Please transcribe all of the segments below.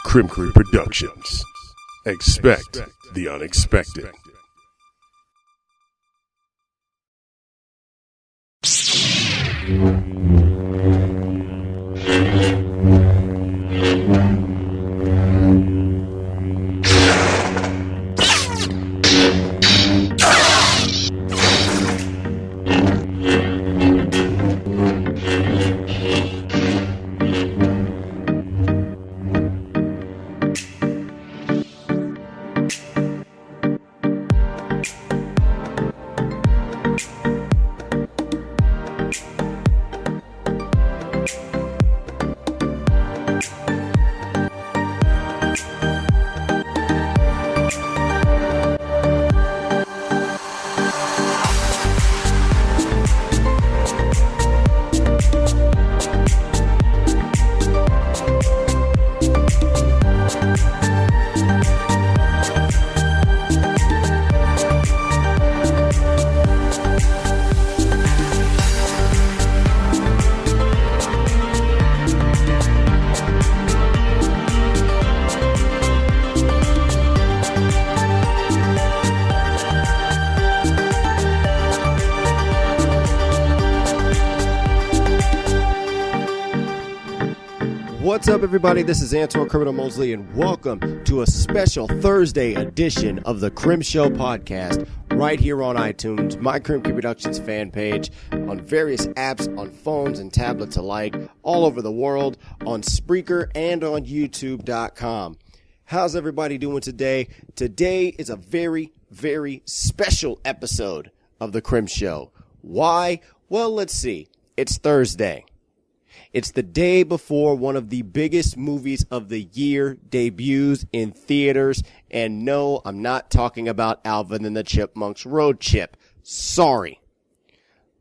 Krim Productions. Expect the unexpected. What's up, everybody? This is Antoine Criminal Mosley, and welcome to a special Thursday edition of the Krim Show podcast right here on iTunes, my Krim Productions fan page, on various apps, on phones and tablets alike, all over the world, on Spreaker and on YouTube.com. How's everybody doing today? Today is a very, very special episode of the Krim Show. Why? Well, let's see. It's Thursday. It's the day before one of the biggest movies of the year debuts in theaters. And no, I'm not talking about Alvin and the Chipmunks Road Chip. Sorry.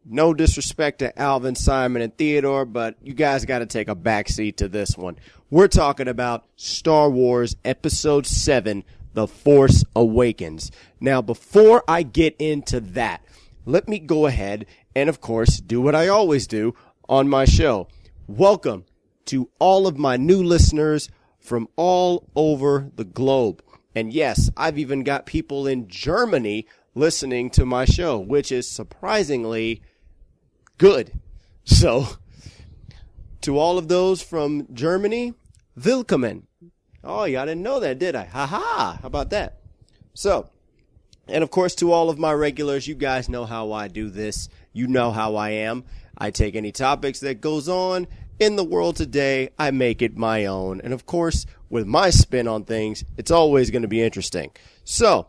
No disrespect to Alvin, Simon, and Theodore, but you guys got to take a backseat to this one. We're talking about Star Wars Episode 7, The Force Awakens. Now, before I get into that, let me go ahead and, of course, do what I always do on my show. Welcome to all of my new listeners from all over the globe. And yes, I've even got people in Germany listening to my show, which is surprisingly good. So, to all of those from Germany, willkommen. Oh, y'all didn't know that, did I? Ha-ha! How about that? So, and of course, to all of my regulars, you guys know how I do this. You know how I am. I take any topics that goes on in the world today, I make it my own. And of course, with my spin on things, it's always going to be interesting. So,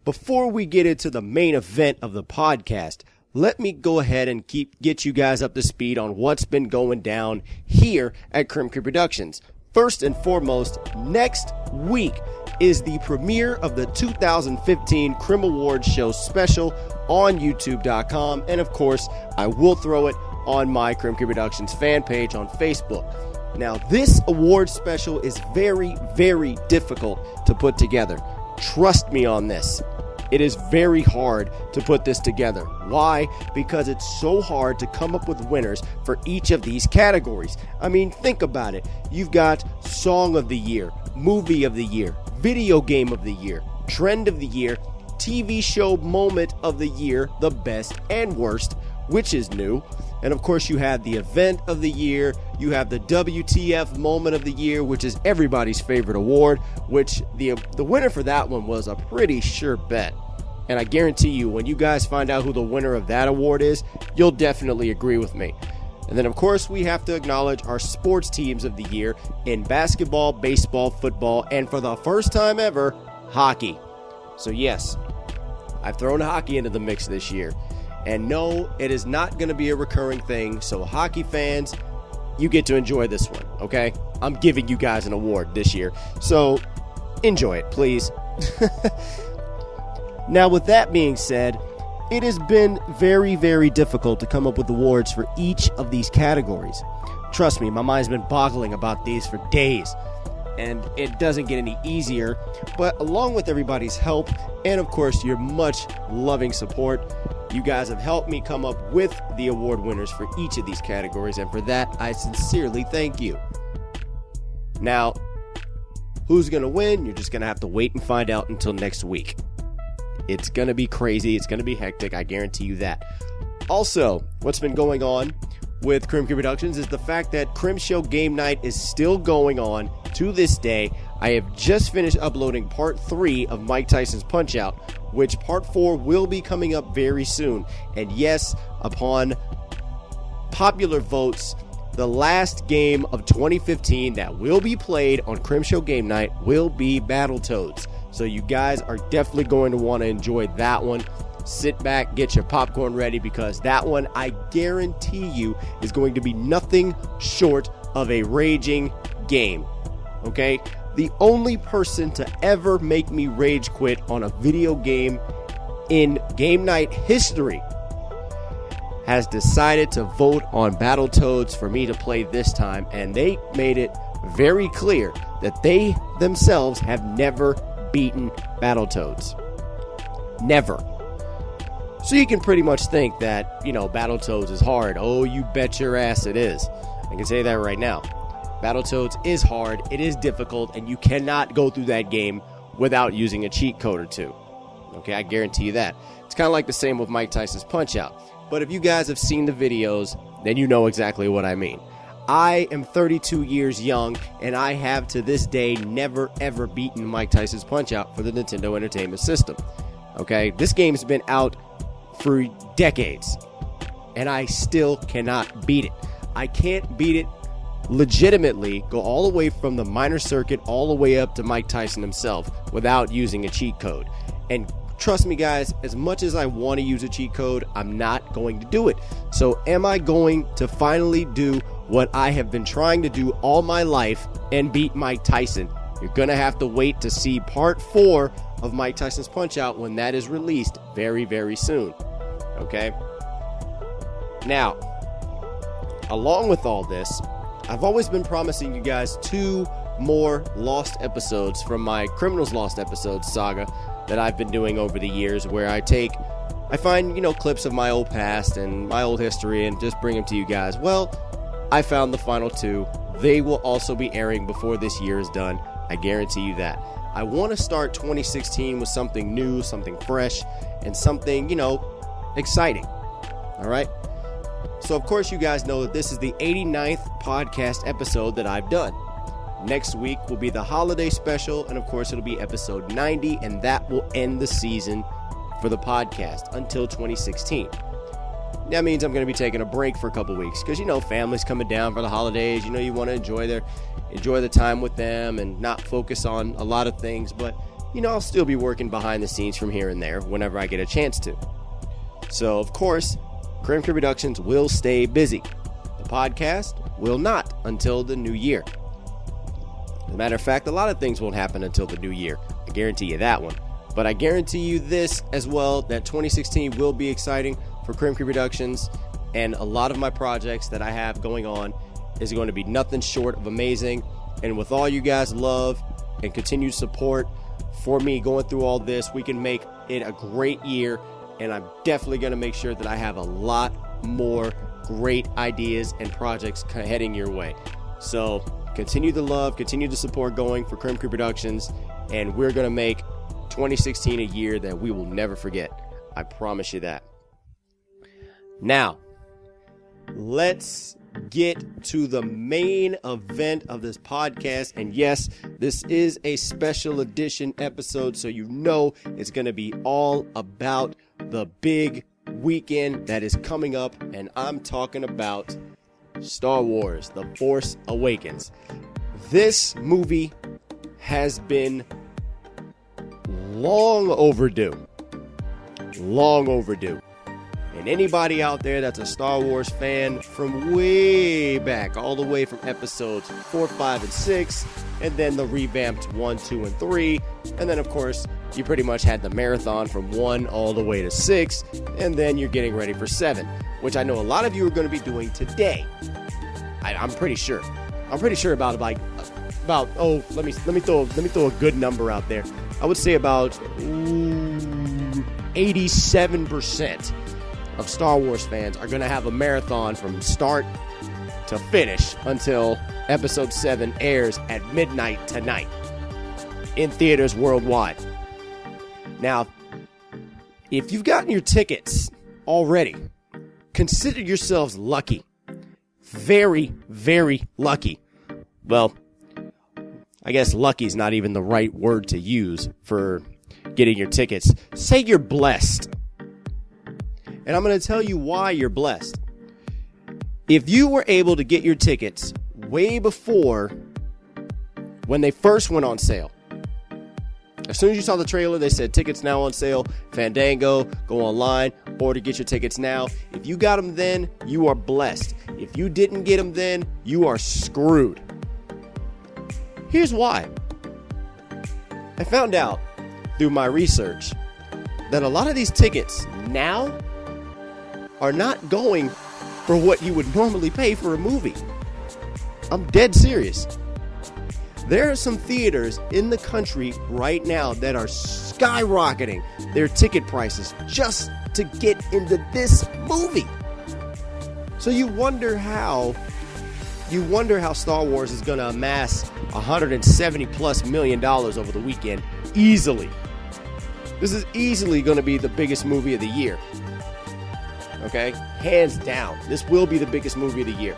before we get into the main event of the podcast, let me go ahead and get you guys up to speed on what's been going down here at Krim Productions. First and foremost, next week is the premiere of the 2015 Krim Awards Show special on YouTube.com. And of course, I will throw it on my Krim Productions fan page on Facebook. Now, this award special is very, very difficult to put together. Trust me on this. It is very hard to put this together. Why? Because it's so hard to come up with winners for each of these categories. I mean, think about it. You've got Song of the Year, Movie of the Year, Video Game of the Year, Trend of the Year, TV Show Moment of the Year, the best and worst, which is new. And of course, you have the Event of the Year, you have the WTF Moment of the Year, which is everybody's favorite award, which the winner for that one was a pretty sure bet. And I guarantee you, when you guys find out who the winner of that award is, you'll definitely agree with me. And then, of course, we have to acknowledge our sports teams of the year in basketball, baseball, football, and for the first time ever, hockey. So yes, I've thrown hockey into the mix this year. And no, it is not going to be a recurring thing. So hockey fans, you get to enjoy this one, okay? I'm giving you guys an award this year. So enjoy it, please. Now, with that being said, it has been very, very difficult to come up with awards for each of these categories. Trust me, my mind's been boggling about these for days. And it doesn't get any easier. But along with everybody's help, and of course your much loving support, you guys have helped me come up with the award winners for each of these categories, and for that, I sincerely thank you. Now, Who's going to win? You're just going to have to wait and find out until next week. It's going to be crazy. It's going to be hectic. I guarantee you that. Also, what's been going on with Krim Productions is the fact that Krim Show Game Night is still going on to this day. I have just finished uploading part 3 of Mike Tyson's Punch-Out, which part 4 will be coming up very soon. And yes, upon popular votes, the last game of 2015 that will be played on Krim Show Game Night will be Battletoads. So you guys are definitely going to want to enjoy that one. Sit back, get your popcorn ready, because that one, I guarantee you, is going to be nothing short of a raging game. Okay? The only person to ever make me rage quit on a video game in game night history has decided to vote on Battletoads for me to play this time, and they made it very clear that they themselves have never beaten Battletoads. Never. So you can pretty much think that, Battletoads is hard. Oh, you bet your ass it is. I can say that right now. Battletoads is hard, it is difficult, and you cannot go through that game without using a cheat code or two. Okay, I guarantee you that. It's kind of like the same with Mike Tyson's Punch-Out. But if you guys have seen the videos, then you know exactly what I mean. I am 32 years young, and I have to this day never ever beaten Mike Tyson's Punch-Out for the Nintendo Entertainment System. Okay, this game's been out for decades, and I still cannot beat it. I can't beat it legitimately, go all the way from the minor circuit all the way up to Mike Tyson himself without using a cheat code. And trust me guys, as much as I want to use a cheat code, I'm not going to do it. So am I going to finally do what I have been trying to do all my life and beat Mike Tyson? You're going to have to wait to see part 4 of Mike Tyson's Punch-Out when that is released very, very soon. Okay? Now, along with all this, I've always been promising you guys 2 more lost episodes from my Criminals Lost Episodes saga that I've been doing over the years, where I find, clips of my old past and my old history and just bring them to you guys. Well, I found the final 2. They will also be airing before this year is done. I guarantee you that. I want to start 2016 with something new, something fresh, and something, exciting. All right? So, of course, you guys know that this is the 89th podcast episode that I've done. Next week will be the holiday special, and of course, it'll be episode 90, and that will end the season for the podcast until 2016. That means I'm going to be taking a break for a couple weeks because, family's coming down for the holidays. You want to enjoy the time with them and not focus on a lot of things. But, I'll still be working behind the scenes from here and there whenever I get a chance to. So, of course, Krim Productions will stay busy. The podcast will not until the new year. As a matter of fact, a lot of things won't happen until the new year. I guarantee you that one. But I guarantee you this as well, that 2016 will be exciting for Krim Productions, and a lot of my projects that I have going on is going to be nothing short of amazing. And with all you guys' love and continued support for me going through all this, we can make it a great year, and I'm definitely going to make sure that I have a lot more great ideas and projects heading your way. So continue the love, continue the support going for Krim Productions, and we're going to make 2016 a year that we will never forget. I promise you that. Now, let's get to the main event of this podcast. And yes, this is a special edition episode, so it's going to be all about the big weekend that is coming up. And I'm talking about Star Wars, The Force Awakens. This movie has been long overdue. Long overdue. And anybody out there that's a Star Wars fan from way back, all the way from episodes 4, 5, and 6, and then the revamped 1, 2, and 3, and then, of course, you pretty much had the marathon from 1 all the way to 6, and then you're getting ready for 7, which I know a lot of you are going to be doing today. I'm pretty sure. I'm pretty sure about let me throw a good number out there. I would say about 87% of Star Wars fans are going to have a marathon from start to finish until episode 7 airs at midnight tonight. in theaters worldwide. Now, if you've gotten your tickets already, consider yourselves lucky. Very, very lucky. Well, I guess lucky is not even the right word to use for getting your tickets. Say you're blessed. And I'm going to tell you why you're blessed. If you were able to get your tickets way before when they first went on sale, as soon as you saw the trailer, they said tickets now on sale, Fandango, go online, or to get your tickets now. If you got them then, you are blessed. If you didn't get them then, you are screwed. Here's why. I found out through my research that a lot of these tickets now are not going for what you would normally pay for a movie. I'm dead serious. There are some theaters in the country right now that are skyrocketing their ticket prices just to get into this movie. So you wonder how Star Wars is going to amass $170+ million over the weekend easily. This is easily going to be the biggest movie of the year. Okay? Hands down. This will be the biggest movie of the year.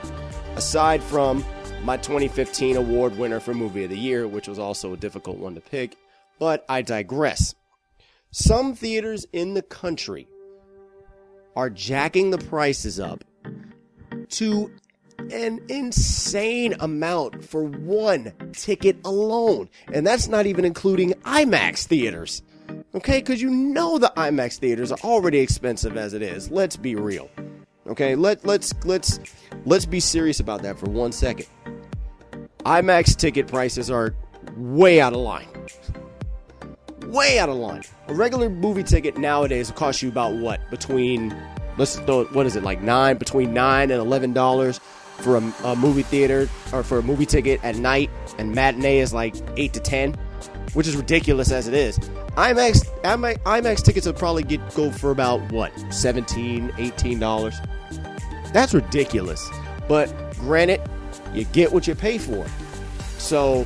Aside from my 2015 award winner for Movie of the Year, which was also a difficult one to pick, but I digress. Some theaters in the country are jacking the prices up to an insane amount for one ticket alone. And that's not even including IMAX theaters. Okay, because you know the IMAX theaters are already expensive as it is. Let's be real. Okay, let's be serious about that for 1 second. IMAX ticket prices are way out of line. Way out of line. A regular movie ticket nowadays will cost you about what? Between $9 and $11 for a movie theater, or for a movie ticket at night, and matinee is like $8 to $10, which is ridiculous as it is. IMAX tickets will probably go for about what? $17, $18. That's ridiculous. But granted, you get what you pay for. So,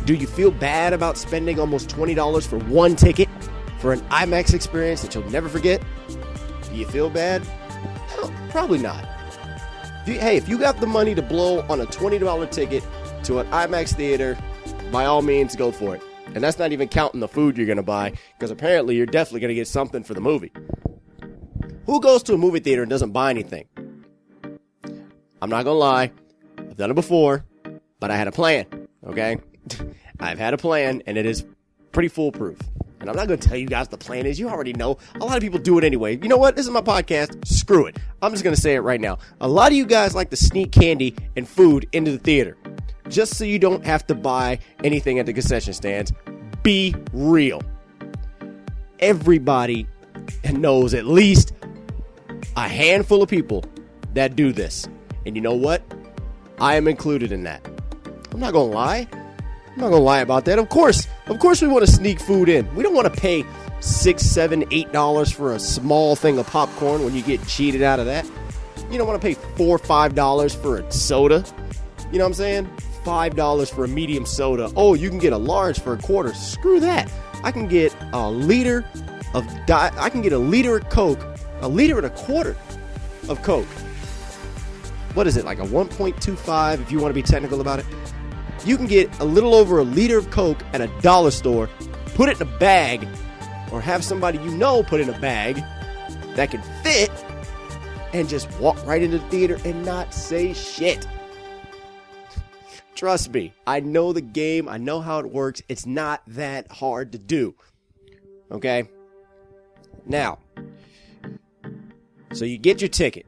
do you feel bad about spending almost $20 for one ticket for an IMAX experience that you'll never forget? Do you feel bad? No, probably not. If you got the money to blow on a $20 ticket to an IMAX theater, by all means, go for it. And that's not even counting the food you're going to buy, because apparently you're definitely going to get something for the movie. Who goes to a movie theater and doesn't buy anything? I'm not going to lie. I've done it before, but I had a plan, okay? I've had a plan, and it is pretty foolproof. And I'm not going to tell you guys the plan is. You already know. A lot of people do it anyway. You know what? This is my podcast. Screw it. I'm just going to say it right now. A lot of you guys like to sneak candy and food into the theater just so you don't have to buy anything at the concession stands. Be real. Everybody knows at least a handful of people that do this. And you know what? I am included in that. I'm not going to lie. I'm not going to lie about that. Of course we want to sneak food in. We don't want to pay $6, $7, $8 for a small thing of popcorn when you get cheated out of that. You don't want to pay $4 or $5 for a soda. You know what I'm saying? $5 for a medium soda. Oh, you can get a large for a quarter. Screw that. I can get a liter of Coke, a liter and a quarter of Coke. What is it, like a 1.25 if you want to be technical about it? You can get a little over a liter of Coke at a dollar store, put it in a bag, or have somebody you know put in a bag that can fit, and just walk right into the theater and not say shit. Trust me, I know the game, I know how it works. It's not that hard to do. Okay? Now, so you get your ticket.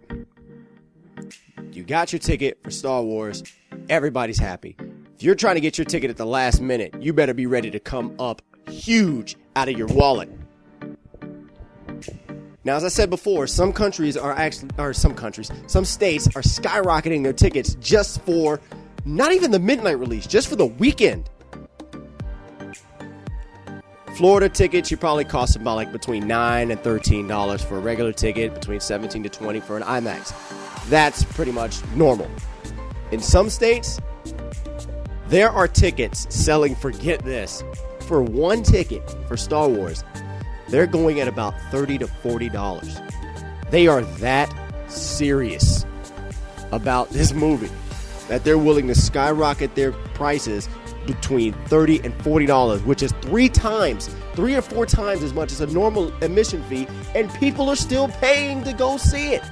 You got your ticket for Star Wars. Everybody's happy. If you're trying to get your ticket at the last minute, you better be ready to come up huge out of your wallet. Now, as I said before, some states are skyrocketing their tickets just for not even the midnight release, just for the weekend. Florida tickets, you probably cost about like between $9 and $13 for a regular ticket, between $17 to $20 for an IMAX. That's pretty much normal. In some states, There are tickets selling, forget this, for one ticket for Star Wars. They're going at about $30 to $40. They are that serious about this movie that they're willing to skyrocket their prices between $30 and $40, which is 3 or 4 times as much as a normal admission fee, and people are still paying to go see it.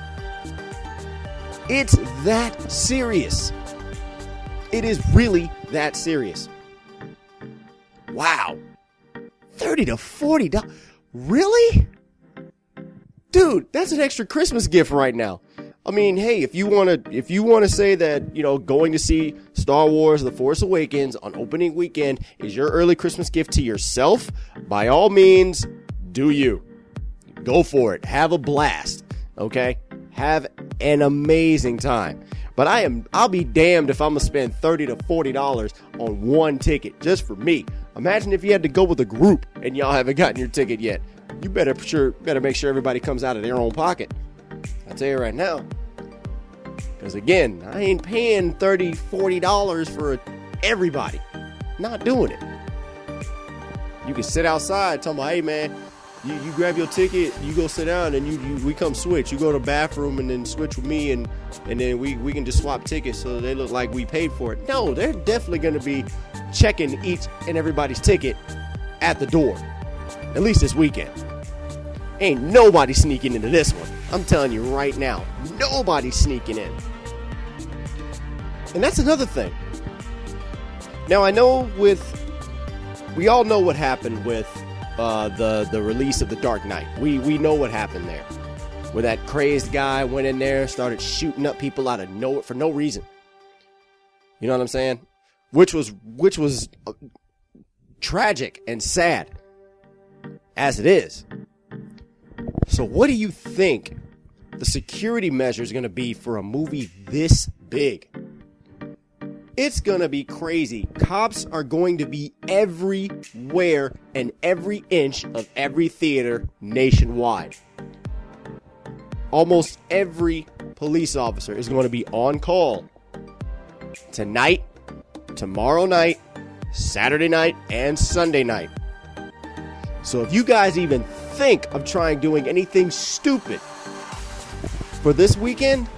It's that serious. It is really that serious. Wow. $30 to $40. Really? Dude, that's an extra Christmas gift right now. I mean, hey, if you want to say that, going to see Star Wars The Force Awakens on opening weekend is your early Christmas gift to yourself, by all means, do you. Go for it. Have a blast. Okay? Have an amazing time. But I'll be damned if I'm going to spend $30 to $40 on one ticket just for me. Imagine if you had to go with a group and y'all haven't gotten your ticket yet. You better make sure everybody comes out of their own pocket. I'll tell you right now. Because again, I ain't paying $30, $40 for everybody. Not doing it. You can sit outside talking about, hey man, you grab your ticket, you go sit down, and we come switch. You go to the bathroom and then switch with me, and then we can just swap tickets so they look like we paid for it. No, they're definitely going to be checking each and everybody's ticket at the door. At least this weekend. Ain't nobody sneaking into this one. I'm telling you right now, nobody's sneaking in. And that's another thing. Now I know we all know what happened with the release of The Dark Knight. We know what happened there. Where that crazed guy went in there, started shooting up people out of nowhere for no reason. You know what I'm saying? Which was tragic and sad. As it is. So what do you think the security measure is going to be for a movie this big? It's going to be crazy. Cops are going to be everywhere and every inch of every theater nationwide. Almost every police officer is going to be on call tonight, tomorrow night, Saturday night, and Sunday night. So if you guys even think of doing anything stupid for this weekend,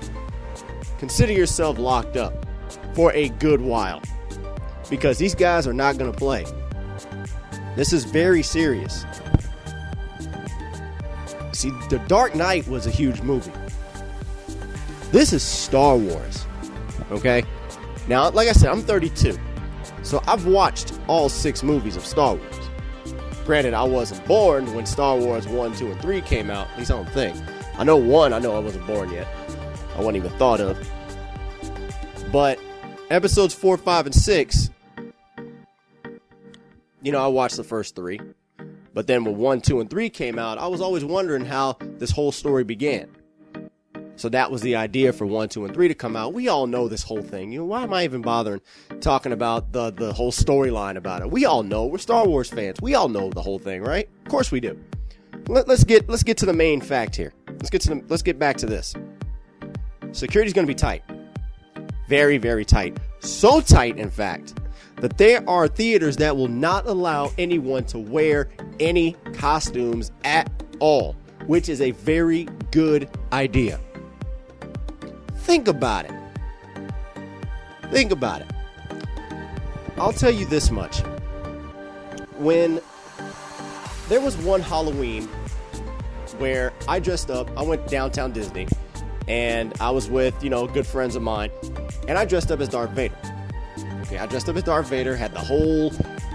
consider yourself locked up for a good while. Because these guys are not going to play. This is very serious. See, The Dark Knight was a huge movie. This is Star Wars. Okay? Now, like I said, I'm 32. So I've watched all 6 movies of Star Wars. Granted, I wasn't born when Star Wars 1, 2, and 3 came out. At least I don't think. I know I wasn't born yet. I wasn't even thought of. But episodes 4, 5, and 6, I watched the first 3. But then when 1, 2, and 3 came out, I was always wondering how this whole story began. So that was the idea for 1, 2, and 3 to come out. We all know this whole thing. Why am I even bothering talking about the whole storyline about it? We all know. We're Star Wars fans. We all know the whole thing, right? Of course we do. Let's get to the main fact here. Let's get back to this. Security's going to be tight. Very, very tight. So tight, in fact, that there are theaters that will not allow anyone to wear any costumes at all, which is a very good idea. Think about it. Think about it. I'll tell you this much. When there was one Halloween where I dressed up, I went downtown Disney, and I was with, good friends of mine, and I dressed up as Darth Vader. Okay, I dressed up as Darth Vader, had the whole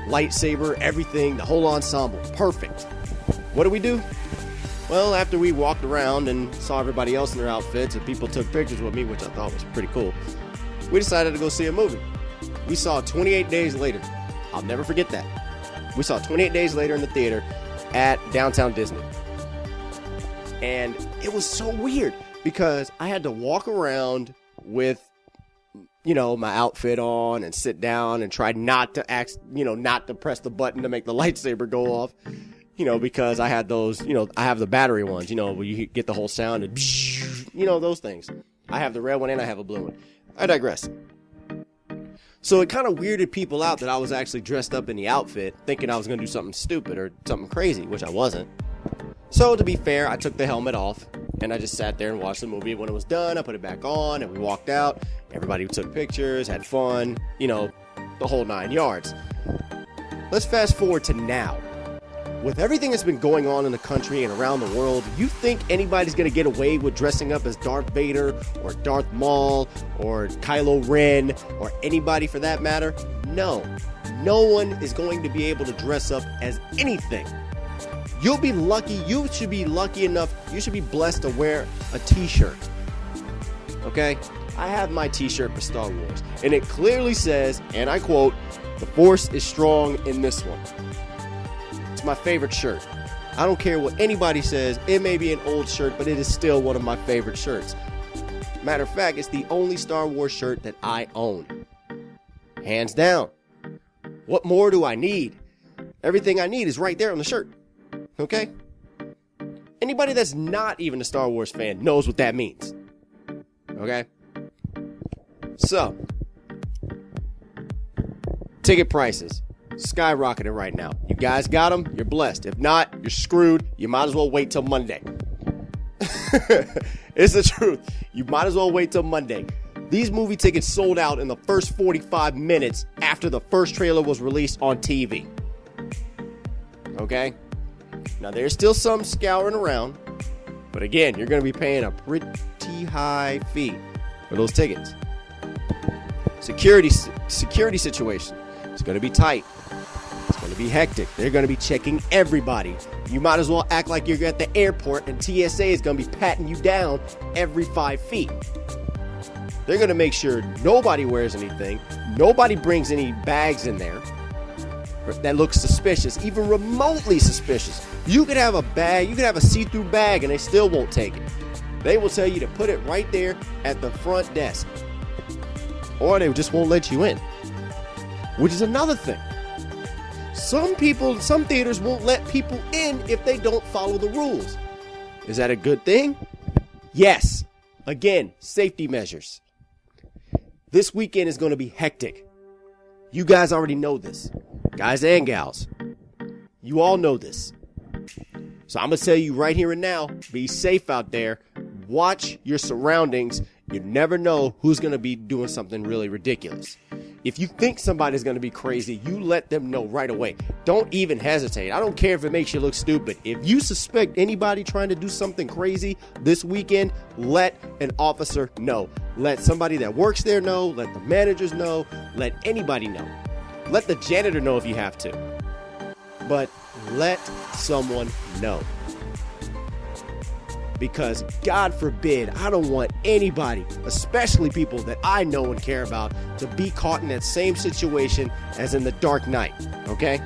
lightsaber, everything, the whole ensemble. Perfect. What do? Well, after we walked around and saw everybody else in their outfits and people took pictures with me, which I thought was pretty cool, we decided to go see a movie. We saw it 28 days later. I'll never forget that. We saw it 28 days later in the theater at downtown Disney. And it was so weird because I had to walk around with, my outfit on and sit down and try not to press the button to make the lightsaber go off. Because I had those, I have the battery ones, where you get the whole sound and, those things. I have the red one and I have a blue one. I digress. So it kind of weirded people out that I was actually dressed up in the outfit, thinking I was going to do something stupid or something crazy, which I wasn't. So to be fair, I took the helmet off, and I just sat there and watched the movie. When it was done, I put it back on, and we walked out. Everybody took pictures, had fun, the whole 9 yards. Let's fast forward to now. With everything that's been going on in the country and around the world, you think anybody's going to get away with dressing up as Darth Vader or Darth Maul or Kylo Ren or anybody for that matter? No. No one is going to be able to dress up as anything. You'll be lucky. You should be lucky enough. You should be blessed to wear a t-shirt. Okay? I have my t-shirt for Star Wars. And it clearly says, and I quote, "The Force is strong in this one." It's my favorite shirt. I don't care what anybody says. It may be an old shirt, but it is still one of my favorite shirts. Matter of fact, it's the only Star Wars shirt that I own. Hands down. What more do I need? Everything I need is right there on the shirt. Okay? Anybody that's not even a Star Wars fan knows what that means. Okay? So, ticket prices skyrocketing right now. You guys got them? You're blessed. If not, you're screwed. You might as well wait till Monday. It's the truth. You might as well wait till Monday. These movie tickets sold out in the first 45 minutes after the first trailer was released on TV. Okay? Now, there's still some scouring around, but again, you're going to be paying a pretty high fee for those tickets. Security situation. It's going to be tight. It's going to be hectic. They're going to be checking everybody. You might as well act like you're at the airport and TSA is going to be patting you down every 5 feet. They're going to make sure nobody wears anything. Nobody brings any bags in there that looks suspicious, even remotely suspicious. You could have a bag, you could have a see-through bag, and they still won't take it. They will tell you to put it right there at the front desk. Or they just won't let you in. Which is another thing. Some theaters won't let people in if they don't follow the rules. Is that a good thing? Yes. Again, safety measures. This weekend is going to be hectic. You guys already know this. Guys and gals. You all know this. So I'm going to tell you right here and now, be safe out there. Watch your surroundings. You never know who's going to be doing something really ridiculous. If you think somebody's going to be crazy, you let them know right away. Don't even hesitate. I don't care if it makes you look stupid. If you suspect anybody trying to do something crazy this weekend, let an officer know. Let somebody that works there know. Let the managers know. Let anybody know. Let the janitor know if you have to. But let someone know. Because God forbid, I don't want anybody, especially people that I know and care about, to be caught in that same situation as in the Dark Knight, okay?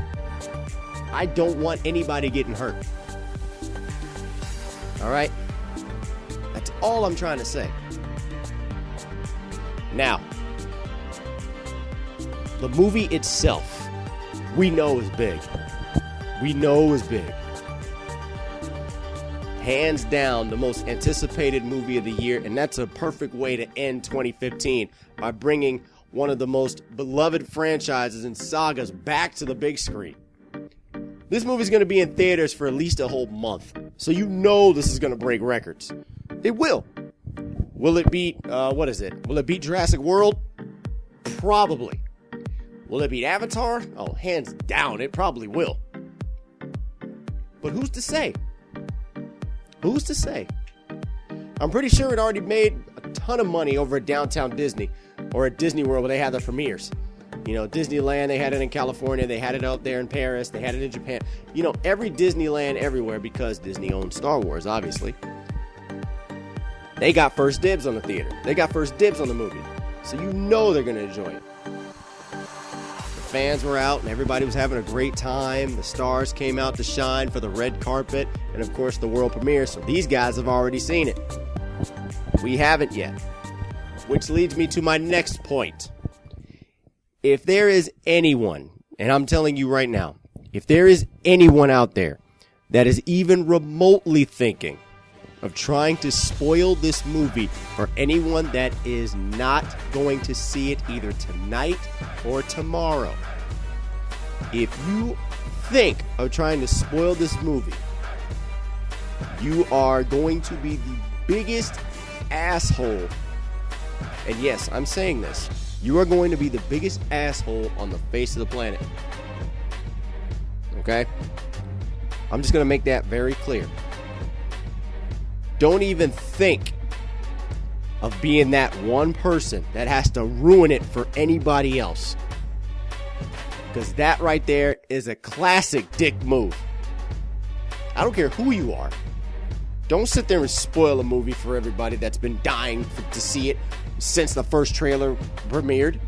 I don't want anybody getting hurt. All right? That's all I'm trying to say. Now, the movie itself, we know is big. We know is big. Hands down, the most anticipated movie of the year, and that's a perfect way to end 2015 by bringing one of the most beloved franchises and sagas back to the big screen. This movie's going to be in theaters for at least a whole month, so you know this is going to break records. It will. Will it beat, Will it beat Jurassic World? Probably. Will it beat Avatar? Oh, hands down, it probably will. But who's to say? Who's to say? I'm pretty sure it already made a ton of money over at Downtown Disney or at Disney World where they had the premieres. You know, Disneyland, they had it in California. They had it out there in Paris. They had it in Japan. You know, every Disneyland everywhere, because Disney owns Star Wars, obviously. They got first dibs on the theater. They got first dibs on the movie. So you know they're going to enjoy it. The fans were out and everybody was having a great time. The stars came out to shine for the red carpet and, of course, the world premiere. So these guys have already seen it. We haven't yet. Which leads me to my next point. If there is anyone, and I'm telling you right now, if there is anyone out there that is even remotely thinking, of trying to spoil this movie for anyone that is not going to see it either tonight or tomorrow. If you think of trying to spoil this movie, you are going to be the biggest asshole. And yes, I'm saying this. You are going to be the biggest asshole on the face of the planet. Okay? I'm just going to make that very clear. Don't even think of being that one person that has to ruin it for anybody else. Because that right there is a classic dick move. I don't care who you are. Don't sit there and spoil a movie for everybody that's been dying to see it since the first trailer premiered.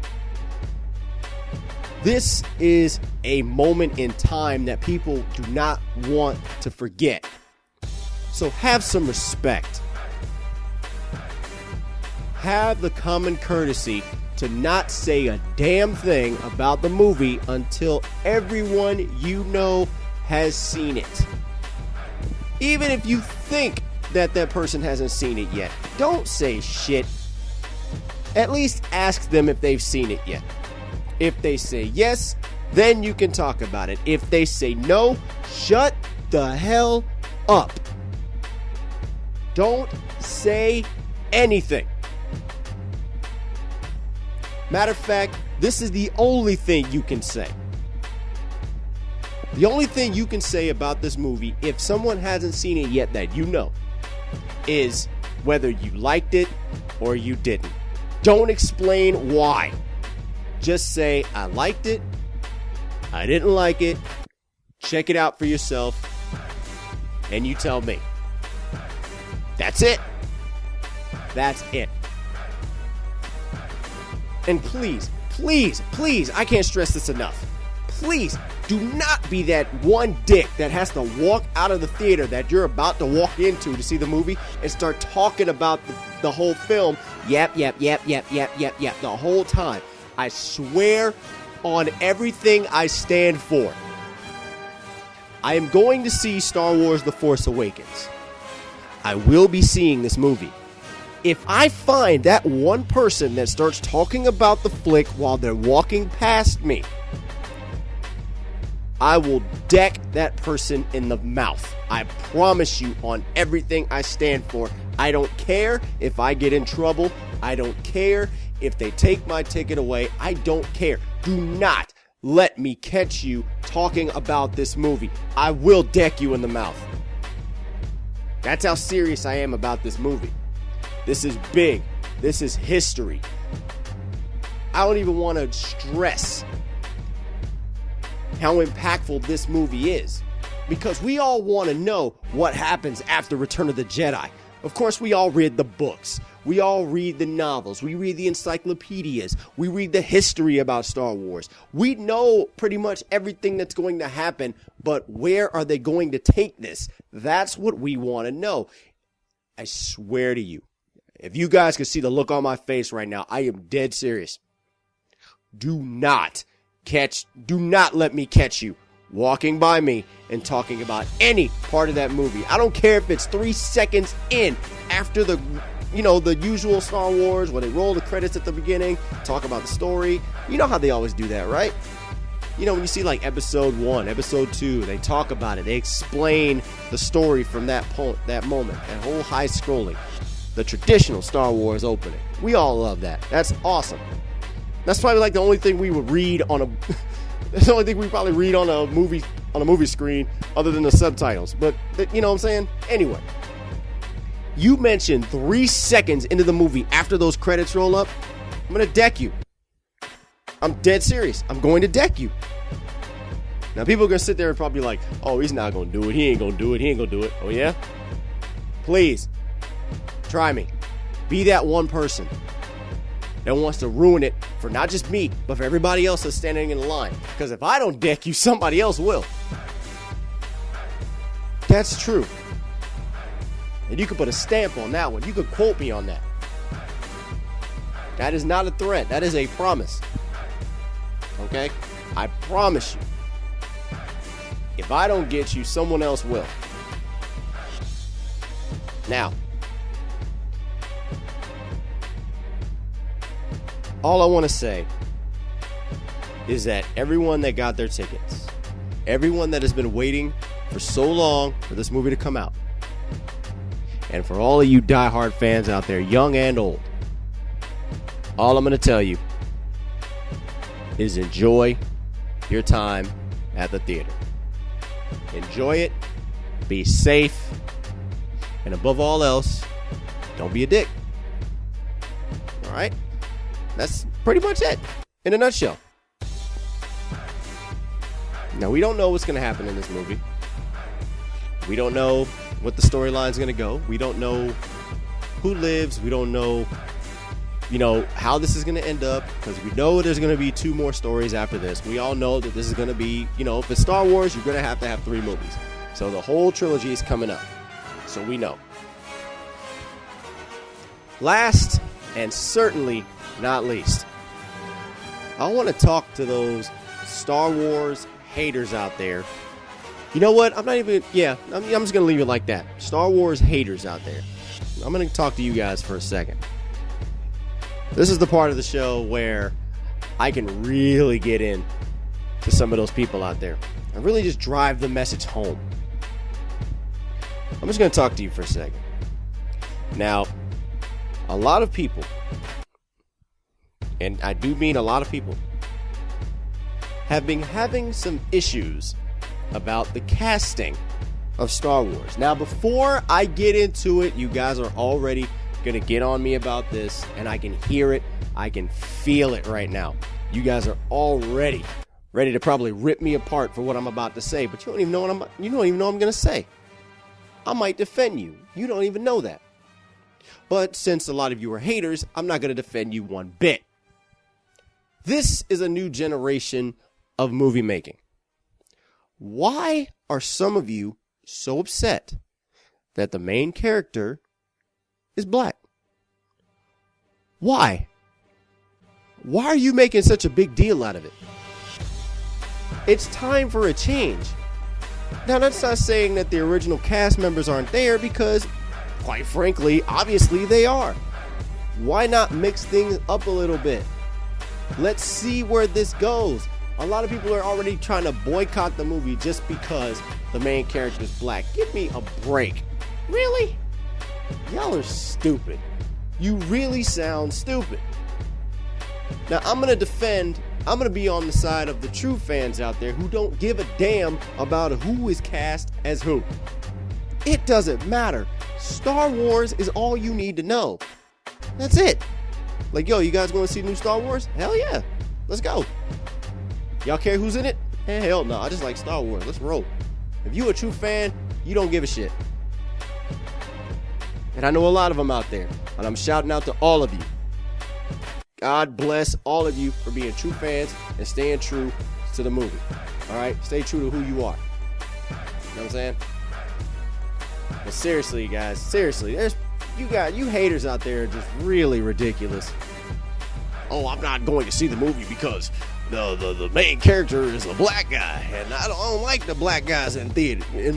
This is a moment in time that people do not want to forget. So have some respect. Have the common courtesy to not say a damn thing about the movie until everyone you know has seen it. Even if you think that person hasn't seen it yet, don't say shit. At least ask them if they've seen it yet. If they say yes, then you can talk about it. If they say no, shut the hell up. Don't say anything. Matter of fact, this is the only thing you can say. The only thing you can say about this movie, if someone hasn't seen it yet that you know, is whether you liked it or you didn't. Don't explain why. Just say, I liked it, I didn't like it, check it out for yourself, and you tell me. That's it. That's it. And please, please, please, I can't stress this enough. Please do not be that one dick that has to walk out of the theater that you're about to walk into to see the movie and start talking about the whole film. Yep, the whole time. I swear on everything I stand for. I am going to see Star Wars The Force Awakens. I will be seeing this movie. If I find that one person that starts talking about the flick while they're walking past me, I will deck that person in the mouth. I promise you on everything I stand for. I don't care if I get in trouble. I don't care if they take my ticket away. I don't care. Do not let me catch you talking about this movie. I will deck you in the mouth. That's how serious I am about this movie. This is big. This is history. I don't even want to stress how impactful this movie is, because we all want to know what happens after Return of the Jedi. Of course, we all read the books. We all read the novels. We read the encyclopedias. We read the history about Star Wars. We know pretty much everything that's going to happen, but where are they going to take this? That's what we want to know. I swear to you, if you guys can see the look on my face right now, I am dead serious. Do not let me catch you walking by me and talking about any part of that movie. I don't care if it's 3 seconds in after the usual Star Wars, where they roll the credits at the beginning, talk about the story. You know how they always do that, right? You know, when you see like episode 1, episode 2, they talk about it. They explain the story from that moment, that whole high scrolling, the traditional Star Wars opening. We all love that. That's awesome. That's probably like the only thing we would read on a that's the only thing we probably read on a movie screen other than the subtitles. But you know what I'm saying? Anyway, you mentioned 3 seconds into the movie after those credits roll up, I'm going to deck you. I'm dead serious. I'm going to deck you. Now people are going to sit there and probably be like, oh, he's not going to do it. He ain't going to do it. He ain't going to do it. Oh yeah? Please, try me. Be that one person that wants to ruin it for not just me, but for everybody else that's standing in the line. Because if I don't deck you, somebody else will. That's true. And you can put a stamp on that one. You could quote me on that. That is not a threat. That is a promise. Okay? I promise you. If I don't get you, someone else will. Now, all I want to say is that everyone that got their tickets, everyone that has been waiting for so long for this movie to come out, and for all of you diehard fans out there, young and old, all I'm going to tell you is enjoy your time at the theater. Enjoy it. Be safe. And above all else, don't be a dick. All right? That's pretty much it in a nutshell. Now, we don't know what's going to happen in this movie. We don't know what the storyline's going to go. We don't know who lives. We don't know, how this is going to end up, because we know there's going to be 2 more stories after this. We all know that this is going to be, if it's Star Wars, you're going to have 3 movies. So the whole trilogy is coming up. So we know. Last, and certainly not least, I want to talk to those Star Wars haters out there. You know what? I'm just going to leave it like that. Star Wars haters out there. I'm going to talk to you guys for a second. This is the part of the show where I can really get in to some of those people out there and really just drive the message home. I'm just going to talk to you for a second. Now, a lot of people, and I do mean a lot of people, have been having some issues about the casting of Star Wars. Now, before I get into it, you guys are already going to get on me about this, and I can hear it. I can feel it right now. You guys are already ready to probably rip me apart for what I'm about to say, but you don't even know what I'm going to say. I might defend you. You don't even know that. But since a lot of you are haters, I'm not going to defend you one bit. This is a new generation of movie making. Why are some of you so upset that the main character is black? Why? Why are you making such a big deal out of it? It's time for a change. Now, that's not saying that the original cast members aren't there, because, quite frankly, obviously they are. Why not mix things up a little bit? Let's see where this goes. A lot of people are already trying to boycott the movie just because the main character is black. Give me a break. Really? Y'all are stupid. You really sound stupid. Now, I'm going to be on the side of the true fans out there who don't give a damn about who is cast as who. It doesn't matter. Star Wars is all you need to know. That's it. Like, yo, you guys want to see new Star Wars? Hell yeah. Let's go. Y'all care who's in it? Hell no. I just like Star Wars. Let's roll. If you a true fan, you don't give a shit. And I know a lot of them out there. And I'm shouting out to all of you. God bless all of you for being true fans and staying true to the movie. All right? Stay true to who you are. You know what I'm saying? But seriously, guys, seriously, you haters out there are just really ridiculous. Oh, I'm not going to see the movie because the main character is a black guy, and I don't like the black guys in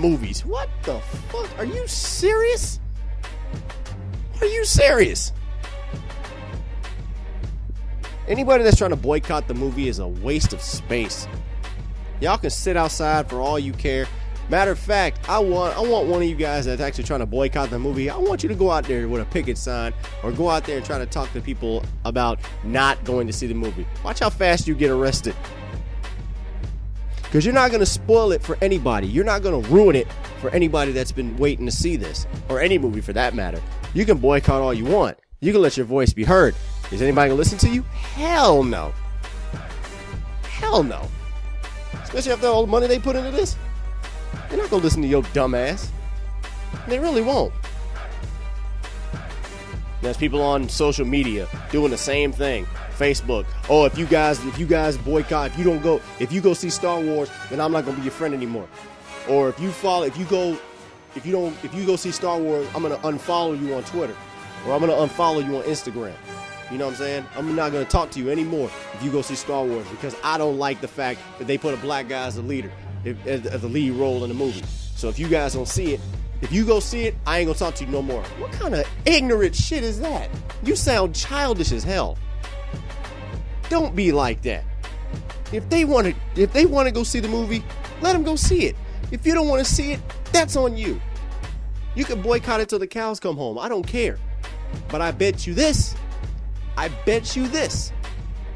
movies. What the fuck? Are you serious? Are you serious? Anybody that's trying to boycott the movie is a waste of space. Y'all can sit outside for all you care. Matter of fact, I want one of you guys that's actually trying to boycott the movie. I want you to go out there with a picket sign, or go out there and try to talk to people about not going to see the movie. Watch how fast you get arrested. Because you're not going to spoil it for anybody. You're not going to ruin it for anybody that's been waiting to see this, or any movie for that matter. You can boycott all you want. You can let your voice be heard. Is anybody going to listen to you? Hell no. Hell no. Especially after all the money they put into this. They're not going to listen to your dumb ass. They really won't. There's people on social media doing the same thing. Facebook. Oh, if you guys boycott, if you go see Star Wars, then I'm not going to be your friend anymore. Or if you go see Star Wars, I'm going to unfollow you on Twitter. Or I'm going to unfollow you on Instagram. You know what I'm saying? I'm not going to talk to you anymore if you go see Star Wars, because I don't like the fact that they put a black guy as the leader, as the lead role in the movie. So if you guys don't see it, If you go see it, I ain't gonna talk to you no more. What kind of ignorant shit is that? You sound childish as hell. Don't be like that. If they want to go see the movie, let them go see it. If you don't want to see it, that's on you. You can boycott it till the cows come home. I don't care. But I bet you this.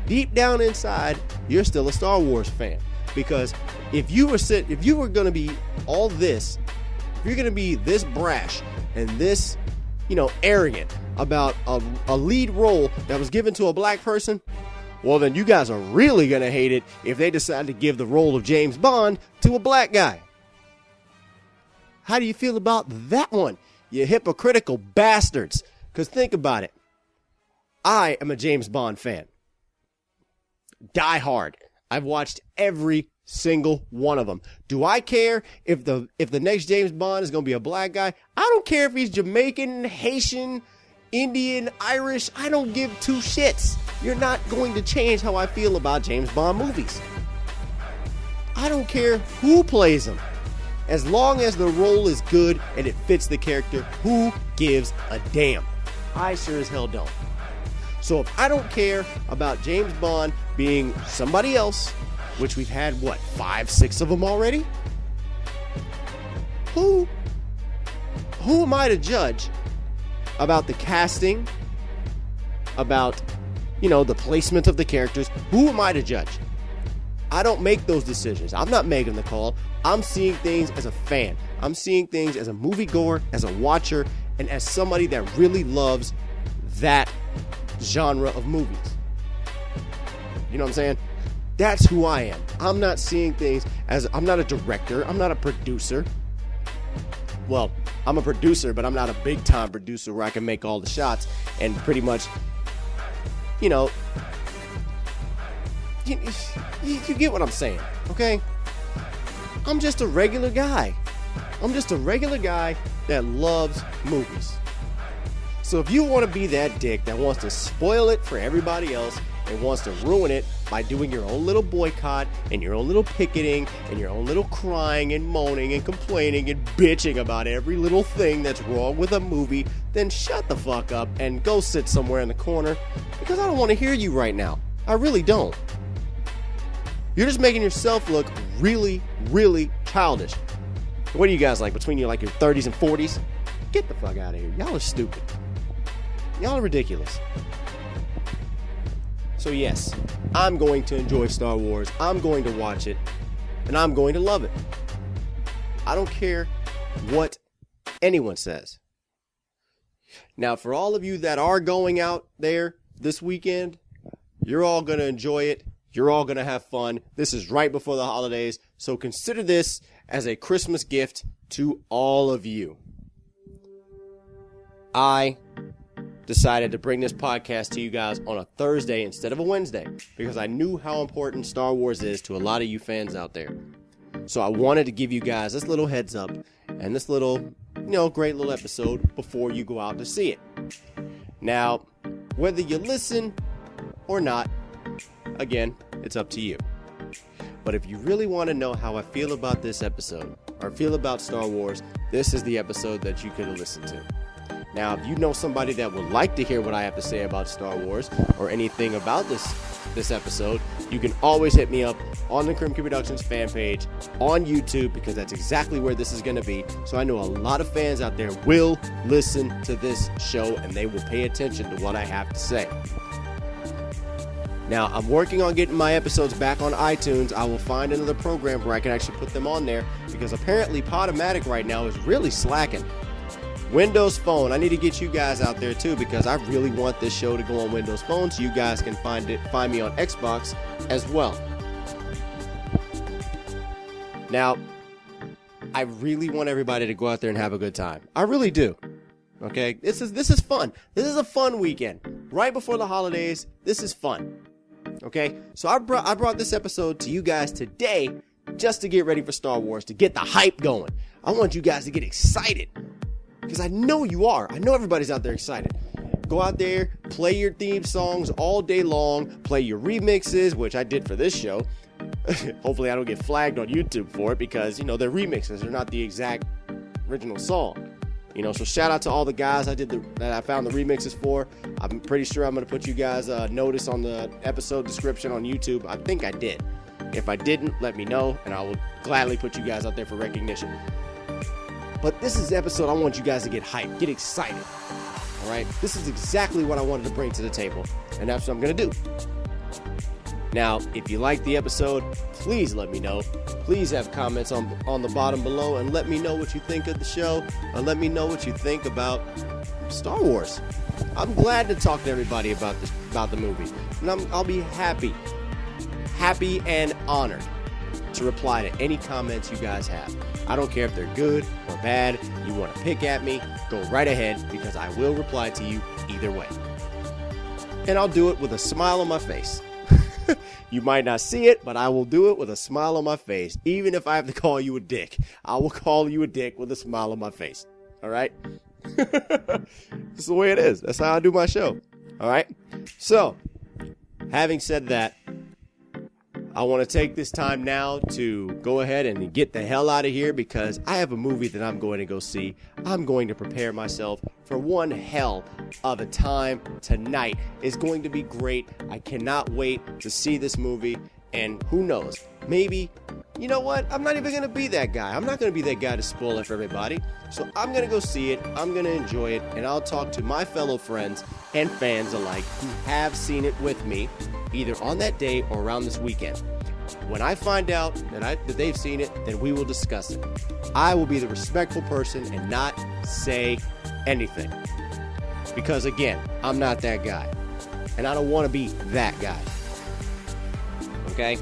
Deep down inside, you're still a Star Wars fan. Because if you were going to be all this, if you're going to be this brash and this, arrogant about a lead role that was given to a black person, well, then you guys are really going to hate it if they decide to give the role of James Bond to a black guy. How do you feel about that one, you hypocritical bastards? Because think about it. I am a James Bond fan. Die hard. I've watched every single one of them. Do I care if the next James Bond is going to be a black guy? I don't care if he's Jamaican, Haitian, Indian, Irish. I don't give two shits. You're not going to change how I feel about James Bond movies. I don't care who plays him. As long as the role is good and it fits the character, who gives a damn? I sure as hell don't. So if I don't care about James Bond being somebody else, which we've had, 5, 6 of them already? Who am I to judge about the casting, about, the placement of the characters? Who am I to judge? I don't make those decisions. I'm not making the call. I'm seeing things as a fan. I'm seeing things as a moviegoer, as a watcher, and as somebody that really loves that genre of movies. You know what I'm saying? That's who I am. I'm not seeing things as, I'm not a director. I'm not a producer. Well, I'm a producer, but I'm not a big time producer where I can make all the shots and pretty much, you get what I'm saying, okay? I'm just a regular guy. I'm just a regular guy that loves movies. So if you want to be that dick that wants to spoil it for everybody else and wants to ruin it by doing your own little boycott and your own little picketing and your own little crying and moaning and complaining and bitching about every little thing that's wrong with a movie, then shut the fuck up and go sit somewhere in the corner, because I don't want to hear you right now. I really don't. You're just making yourself look really, really childish. What are you guys like, between your 30s and 40s? Get the fuck out of here. Y'all are stupid. Y'all are ridiculous. So yes, I'm going to enjoy Star Wars. I'm going to watch it. And I'm going to love it. I don't care what anyone says. Now, for all of you that are going out there this weekend, you're all going to enjoy it. You're all going to have fun. This is right before the holidays. So consider this as a Christmas gift to all of you. I decided to bring this podcast to you guys on a Thursday instead of a Wednesday because I knew how important Star Wars is to a lot of you fans out there. So I wanted to give you guys this little heads up and this little, great little episode before you go out to see it. Now, whether you listen or not, again, it's up to you. But if you really want to know how I feel about this episode or feel about Star Wars, this is the episode that you could listen to. Now, if you know somebody that would like to hear what I have to say about Star Wars or anything about this episode, you can always hit me up on the Krim Productions fan page on YouTube, because that's exactly where this is going to be. So I know a lot of fans out there will listen to this show and they will pay attention to what I have to say. Now, I'm working on getting my episodes back on iTunes. I will find another program where I can actually put them on there, because apparently Podomatic right now is really slacking. Windows Phone, I need to get you guys out there too, because I really want this show to go on Windows Phone so you guys can find me on Xbox as well. Now, I really want everybody to go out there and have a good time. I really do. Okay? This is fun. This is a fun weekend. Right before the holidays, this is fun. Okay? So I brought this episode to you guys today just to get ready for Star Wars, to get the hype going. I want you guys to get excited, because I know you are. I know everybody's out there excited. Go out there, play your theme songs all day long, play your remixes, which I did for this show. Hopefully I don't get flagged on YouTube for it, because, they're remixes. They're not the exact, original song. So shout out to all the guys that I found the remixes for. I'm pretty sure I'm going to put you guys a notice on the episode description on YouTube. I think I did. If I didn't, let me know, and I will gladly put you guys out there for recognition. But this is the episode I want you guys to get hyped, get excited. All right? This is exactly what I wanted to bring to the table, and that's what I'm going to do. Now, if you like the episode, please let me know. Please have comments on the bottom below and let me know what you think of the show, or let me know what you think about Star Wars. I'm glad to talk to everybody about the movie, and I'll be happy and honored to reply to any comments you guys have. I don't care if they're good or bad. You want to pick at me, go right ahead, because I will reply to you either way. And I'll do it with a smile on my face. You might not see it, but I will do it with a smile on my face. Even if I have to call you a dick, I will call you a dick with a smile on my face. All right? This is the way it is. That's how I do my show. All right? So, having said that, I want to take this time now to go ahead and get the hell out of here because I have a movie that I'm going to go see. I'm going to prepare myself for one hell of a time tonight. It's going to be great. I cannot wait to see this movie. And who knows? Maybe, you know what? I'm not even going to be that guy. I'm not going to be that guy to spoil it for everybody. So I'm going to go see it. I'm going to enjoy it. And I'll talk to my fellow friends and fans alike who have seen it with me, either on that day or around this weekend. When I find out that they've seen it, then we will discuss it. I will be the respectful person and not say anything. Because again, I'm not that guy. And I don't want to be that guy. Okay?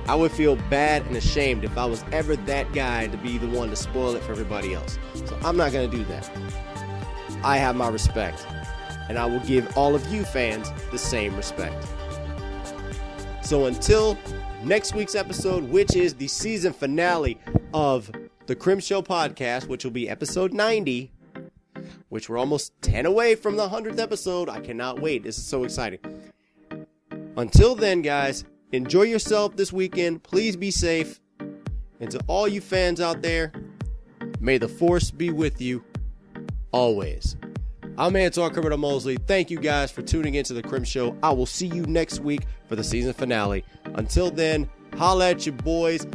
I would feel bad and ashamed if I was ever that guy to be the one to spoil it for everybody else. So I'm not going to do that. I have my respect. And I will give all of you fans the same respect. So until next week's episode, which is the season finale of the Krim Show podcast, which will be episode 90, which we're almost 10 away from the 100th episode. I cannot wait. This is so exciting. Until then, guys, enjoy yourself this weekend. Please be safe. And to all you fans out there, may the Force be with you always. I'm Antoine Criminal Mosley. Thank you guys for tuning into the Krim Show. I will see you next week for the season finale. Until then, holla at your boys.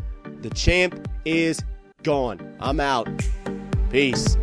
The champ is gone. I'm out. Peace.